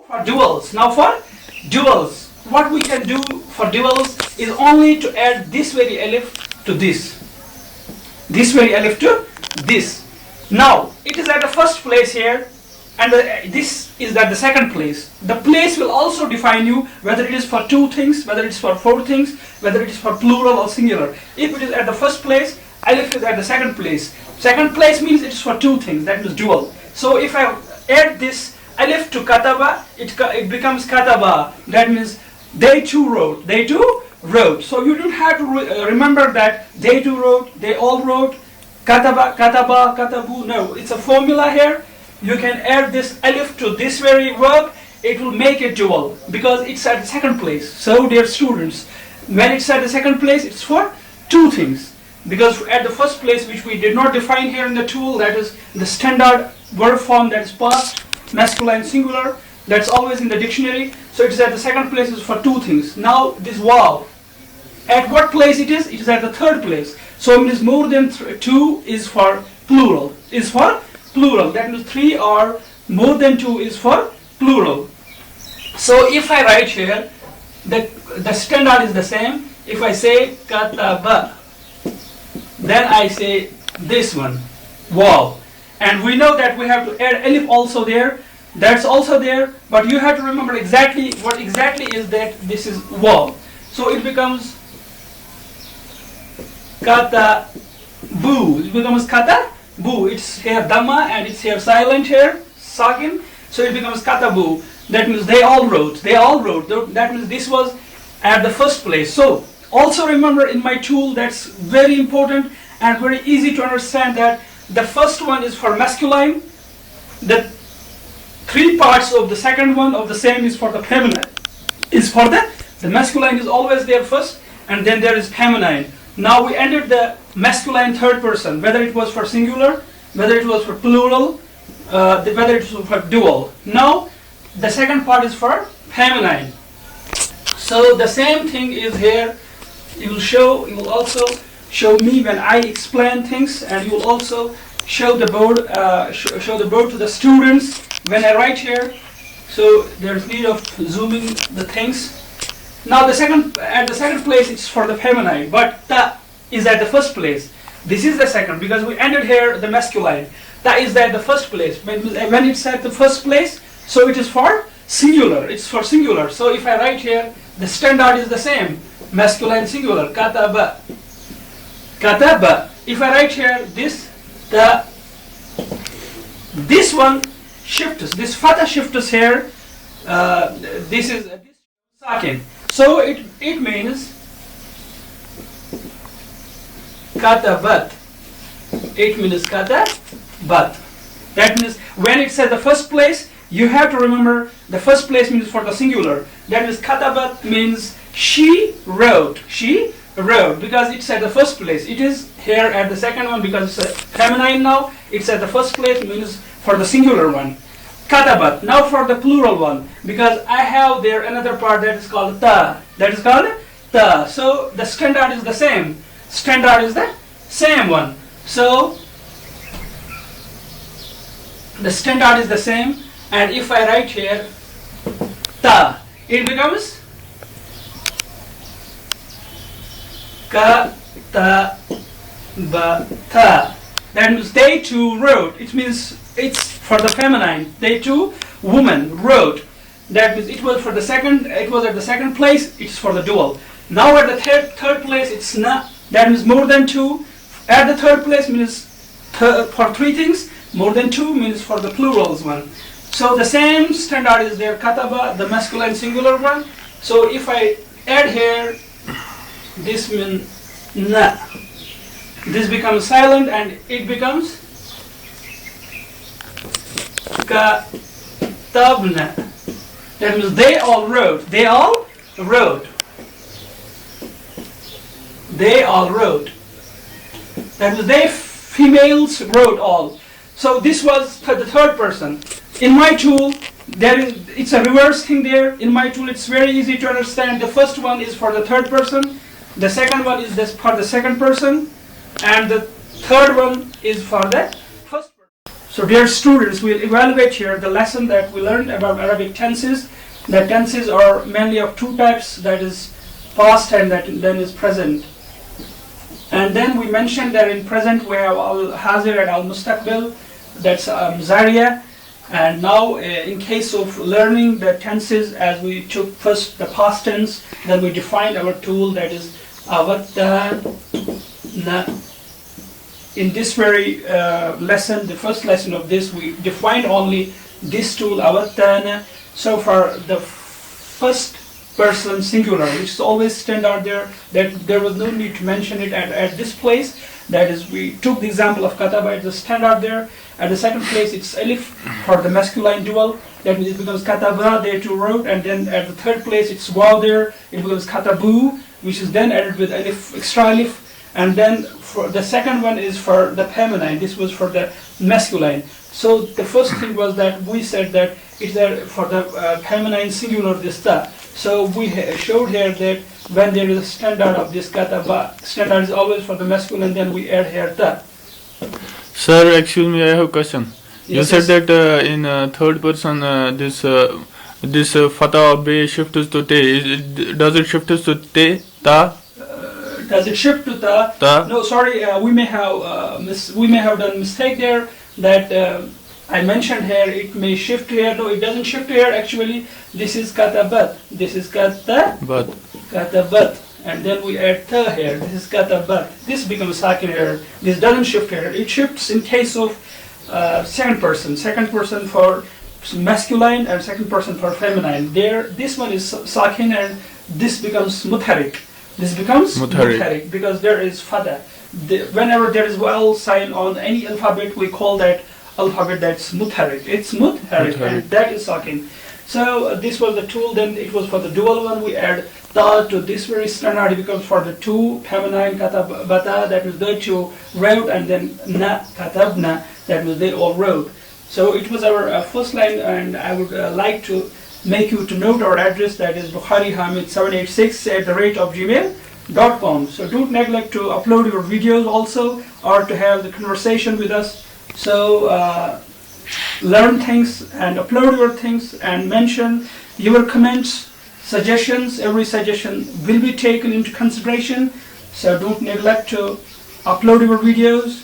for duals. Now for duals, what we can do for duals is only to add this very alif to this. This very alif to this. Now it is at the first place here, and this is at the second place. The place will also define you whether it is for two things, whether it is for four things, whether it is for plural or singular. If it is at the first place, alif is at the second place. Second place means it is for two things, that is dual. So if I add this alif to kataba, it becomes kataba. That means they too wrote. They too wrote. So you don't have to remember that they too wrote, they all wrote, kataba, kataba, katabu. No, it's a formula here. You can add this alif to this very verb, it will make it dual because it's at the second place. So dear students, when it's at the second place, it's for two things. Because at the first place, which we did not define here in the tool, that is the standard verb form, that is past, masculine, singular, that's always in the dictionary. So it is at the second place is for two things. Now this wow, at what place it is? It is at the third place. So it is more than two is for plural. Is for plural. That means three or more than two is for plural. So if I write here, the standard is the same. If I say kataba, then I say this one, wow. And we know that we have to add alif also there. That's also there, but you have to remember exactly what exactly is that. This is wow. So it becomes katabu. It becomes katabu. It's here dhamma and it's here silent here, sakin. So it becomes katabu. That means they all wrote. They all wrote. That means this was at the first place. So also remember in my tool, that's very important and very easy to understand, that the first one is for masculine. The three parts of the second one of the same is for the feminine. Is for the masculine is always there first, and then there is feminine. Now we entered the masculine third person, whether it was for singular, whether it was for plural, whether it was for dual. Now the second part is for feminine. So the same thing is here. You will also show me when I explain things, and you will also show the board, show the board to the students when I write here. So there's need of zooming the things. Now at the second place it's for the feminine, but ta is at the first place. This is the second because we ended here the masculine. Ta is at the first place. When it's at the first place, so it is for singular. It's for singular. So if I write here, the standard is the same. Masculine singular, kataba. Kataba. If I write here this one shifts, this fatha shifts here, this is sakin. So it means katabat. It means katabat. That means when it's at the first place, you have to remember the first place means for the singular. That means katabat means she wrote. She wrote because it's at the first place. It is here at the second one because it's a feminine now. It's at the first place means for the singular one. Katabat. Now for the plural one, because I have there another part that is called ta. That is called ta. So the standard is the same. Standard is the same one. So the standard is the same. And if I write here ta, it becomes katabata. That means they too wrote. It means it's for the feminine. They too, woman, wrote. That means it was for the second. It was at the second place. It's for the dual. Now at the third place, it's na. That means more than two. At the third place means for three things. More than two means for the plurals one. So the same standard is there. Kataba, the masculine singular one. So if I add here, this means na. This becomes silent and it becomes katabna. That means they all wrote. They all wrote. They all wrote. That means they females wrote all. So this was the third person. In my tool, it's a reverse thing there. In my tool, it's very easy to understand. The first one is for the third person. The second one is for the second person. And the third one is for the first person. So dear students, we'll evaluate here the lesson that we learned about Arabic tenses. The tenses are mainly of two types, that is past and that then is present. And then we mentioned that in present we have al-hazir and al-mustaqbil, that's Zaria. And now in case of learning the tenses, as we took first the past tense, then we defined our tool, that is awatta. In this very lesson, the first lesson of this, we defined only this tool, awattana. So for the first person singular, which is always standard there, that there was no need to mention it at this place. That is, we took the example of kataba, it's a standard there. At the second place, it's alif for the masculine dual. That means it becomes kataba, they too wrote. And then at the third place, it's waw there. It becomes katabu, which is then added with alif, extra alif. And then for the second one is for the feminine. This was for the masculine. So the first thing was that we said that it's there for the feminine singular this ta. So we showed here that when there is a standard of this kataba, standard is always for the masculine, then we add here ta. Sir, excuse me, I have a question. You Yes, said yes. that in third person this fatah be shifts to te. Does it shift to te ta? Does it shift to ta? Ta? No, sorry, we may have done mistake there. That I mentioned here, it may shift here. No, it doesn't shift here. Actually, this is katabat. This is But katabat. And then we add ta here. This is katabat. This becomes sakin here. This doesn't shift here. It shifts in case of second person. Second person for masculine and second person for feminine. There, this one is sakin and this becomes mutharik. This becomes mutharik because there is fatha. Whenever there is vowel sign on any alphabet, we call that alphabet that's mutharik. It's mutharik, and that is sakin. So this was the tool. Then it was for the dual one. We add ta to this very standard. It becomes for the two feminine katabata, that was they two wrote, and then na katabna, that was they all wrote. So it was our first line, and I would like to make you to note our address, that is bukharihamid786@gmail.com. So don't neglect to upload your videos also, or to have the conversation with us. So learn things and upload your things and mention your comments, suggestions. Every suggestion will be taken into consideration. So don't neglect to upload your videos.